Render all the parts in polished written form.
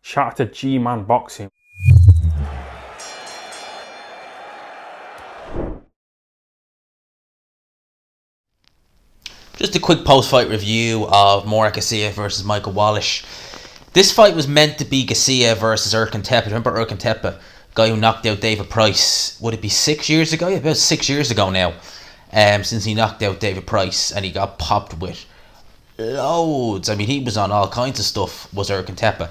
Shout out to G-Man Boxing. Just a quick post-fight review of Murat Gassiev versus Micheal Wallisch. This fight was meant to be Gassiev versus Erkan Tepe. Remember Erkan Tepe, guy who knocked out David Price? Would it be 6 years ago? Yeah, about 6 years ago now. Since he knocked out David Price and he got popped with loads. I mean, he was on all kinds of stuff, was Erkan Tepe.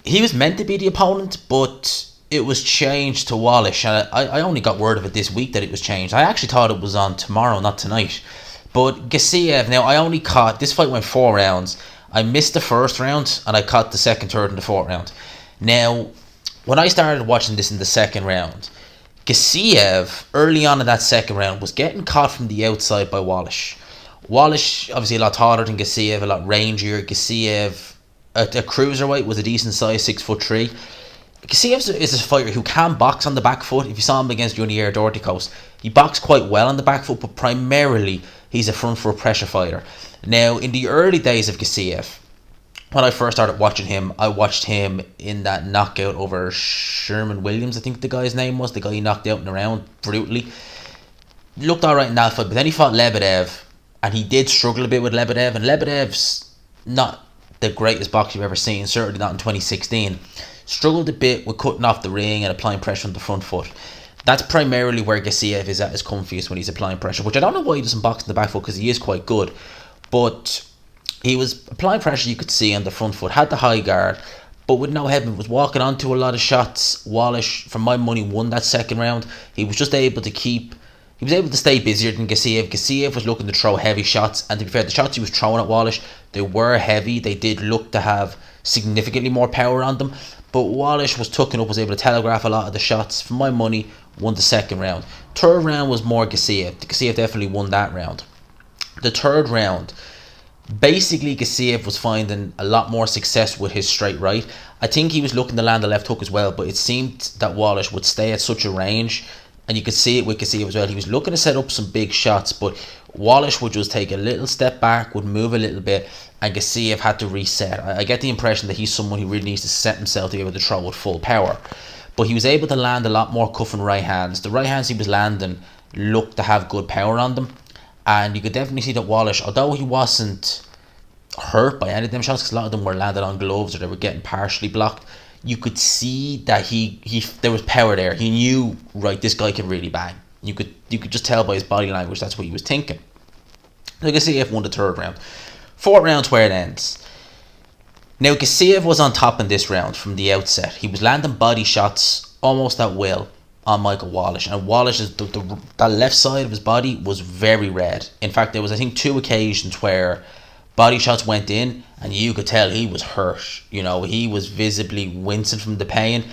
He was meant to be the opponent, but it was changed to Wallisch. And I only got word of it this week that it was changed. I actually thought it was on tomorrow, not tonight. But Gassiev, now I only caught, this fight went 4 rounds. I missed the first round and I caught the second, third and the fourth round. Now, when I started watching this in the second round, Gassiev, early on in that second round, was getting caught from the outside by Wallisch. Wallisch, obviously a lot taller than Gassiev, a lot rangier. Gassiev, a cruiserweight, was a decent size, 6'3". Gassiev is a fighter who can box on the back foot. If you saw him against Junior Dorticos, he boxed quite well on the back foot, but primarily he's a front foot pressure fighter. Now, in the early days of Gassiev, when I first started watching him, I watched him in that knockout over Sherman Williams, I think the guy's name was, the guy he knocked out in the round brutally. Looked alright in that fight, but then he fought Lebedev, and he did struggle a bit with Lebedev, and Lebedev's not the greatest boxer you've ever seen, certainly not in 2016. Struggled a bit with cutting off the ring and applying pressure on the front foot. That's primarily where Gassiev is at his comfiest, when he's applying pressure, which I don't know why he doesn't box in the back foot, because he is quite good. But he was applying pressure, you could see, on the front foot, had the high guard, but with no head, was walking onto a lot of shots. Wallisch, for my money, won that second round. He was just able to he was able to stay busier than Gassiev. Gassiev was looking to throw heavy shots, and to be fair, the shots he was throwing at Wallisch, they were heavy. They did look to have significantly more power on them, but Wallisch was tucking up, was able to telegraph a lot of the shots. For my money, won the second round. Third round was more Gassiev. Gassiev definitely won that round. The third round, basically Gassiev was finding a lot more success with his straight right. I think he was looking to land the left hook as well, but it seemed that Wallisch would stay at such a range, and you could see it with Gassiev as well. He was looking to set up some big shots, but Wallisch would just take a little step back, would move a little bit, and Gassiev had to reset. I get the impression that he's someone who really needs to set himself to be able to throw with full power. But he was able to land a lot more cuffing right hands. The right hands he was landing looked to have good power on them. And you could definitely see that Wallisch, although he wasn't hurt by any of them shots, because a lot of them were landed on gloves or they were getting partially blocked, you could see that there was power there. He knew, right, this guy can really bang. You could just tell by his body language that's what he was thinking. So Gassiev won the third round. Fourth round's where it ends. Now, Gassiev was on top in this round from the outset. He was landing body shots almost at will on Micheal Wallisch, and Wallisch's that left side of his body was very red. In fact, there was, I think, 2 occasions where body shots went in and you could tell he was hurt. You know, he was visibly wincing from the pain.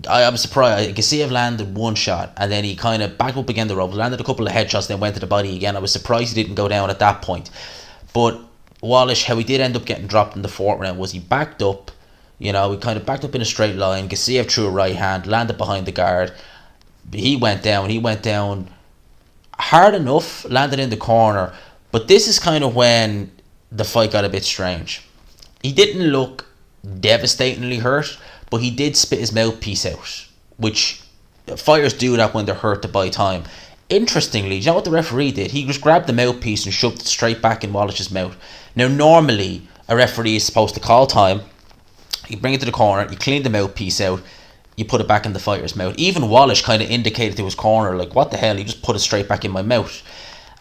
I was surprised. Gassiev landed 1 shot and then he kind of backed up again the ropes, landed a couple of headshots, then went to the body again. I was surprised he didn't go down at that point. But Wallisch, how he did end up getting dropped in the fourth round was he backed up. You know, he kind of backed up in a straight line. Gassiev threw a right hand, landed behind the guard. He went down hard enough, landed in the corner. But this is kind of when the fight got a bit strange. He didn't look devastatingly hurt, but he did spit his mouthpiece out, which fighters do that when they're hurt to buy time. Interestingly, do you know what the referee did? He just grabbed the mouthpiece and shoved it straight back in Wallisch's mouth. Now, normally, a referee is supposed to call time. You bring it to the corner, you clean the mouthpiece out, you put it back in the fighter's mouth. Even Wallisch kind of indicated to his corner, like, what the hell, you just put it straight back in my mouth.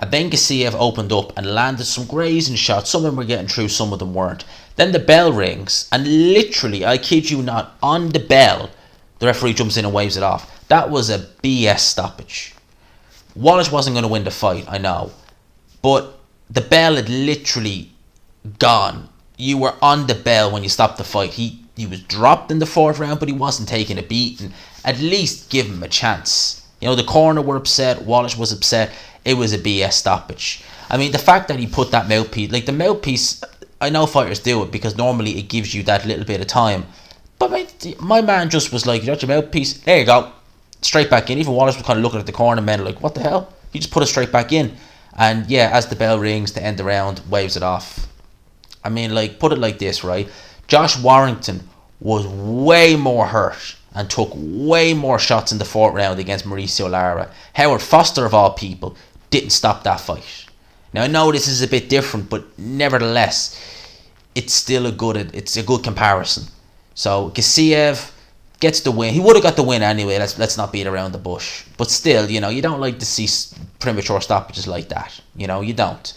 And then Gassiev opened up and landed some grazing shots. Some of them were getting through, some of them weren't. Then the bell rings, and literally, I kid you not, on the bell, the referee jumps in and waves it off. That was a BS stoppage. Wallisch wasn't going to win the fight, I know. But the bell had literally gone. You were on the bell when you stopped the fight. He was dropped in the fourth round, but he wasn't taking a beating. At least give him a chance. You know, the corner were upset. Wallisch was upset. It was a BS stoppage. I mean, the fact that he put that mouthpiece, like the mouthpiece, I know fighters do it because normally it gives you that little bit of time. But my man just was like, you got your mouthpiece? There you go. Straight back in. Even Wallisch was kind of looking at the corner man like, what the hell? He just put it straight back in. And yeah, as the bell rings to end the round, waves it off. I mean, like, put it like this, right? Josh Warrington was way more hurt and took way more shots in the fourth round against Mauricio Lara. Howard Foster, of all people, didn't stop that fight. Now, I know this is a bit different, but nevertheless, it's still a good comparison. So Gassiev gets the win. He would have got the win anyway. Let's not beat around the bush. But still, you don't like to see premature stoppages like that. You don't.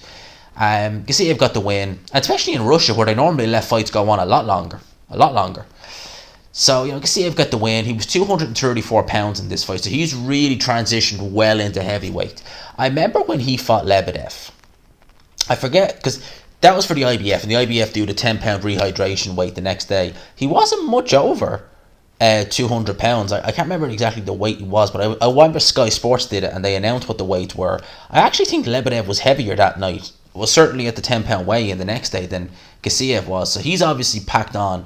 Gassiev got the win, especially in Russia, where they normally let fights go on a lot longer. So, Gassiev got the win. He was 234 pounds in this fight, so he's really transitioned well into heavyweight. I remember when he fought Lebedev. I forget, because that was for the IBF, and the IBF do the 10-pound rehydration weight the next day. He wasn't much over 200 pounds. I can't remember exactly the weight he was, but I remember Sky Sports did it, and they announced what the weights were. I actually think Lebedev was heavier that night. Was certainly at the 10-pound weigh-in the next day than Gassiev was. So he's obviously packed on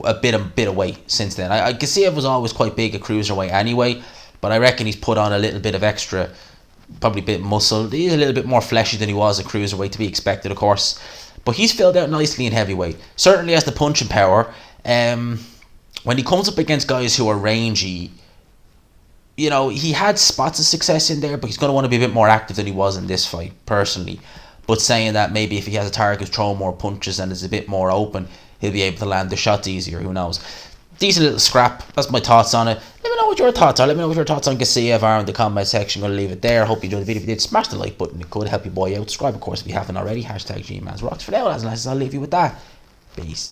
a bit of weight since then. Gassiev was always quite big at cruiserweight anyway, but I reckon he's put on a little bit of extra, probably a bit of muscle. He's a little bit more fleshy than he was at cruiserweight, to be expected, of course. But he's filled out nicely in heavyweight. Certainly has the punching power. When he comes up against guys who are rangy, he had spots of success in there, but he's going to want to be a bit more active than he was in this fight, personally. But saying that, maybe if he has a target who's throwing more punches and is a bit more open, he'll be able to land the shots easier. Who knows? Decent little scrap. That's my thoughts on it. Let me know what your thoughts are. Let me know what your thoughts on Gassiev are in the comment section. I'm going to leave it there. Hope you enjoyed the video. If you did, smash the like button. It could help your boy out. Subscribe, of course, if you haven't already. #GMansRocks. For now, as I'll leave you with that. Peace.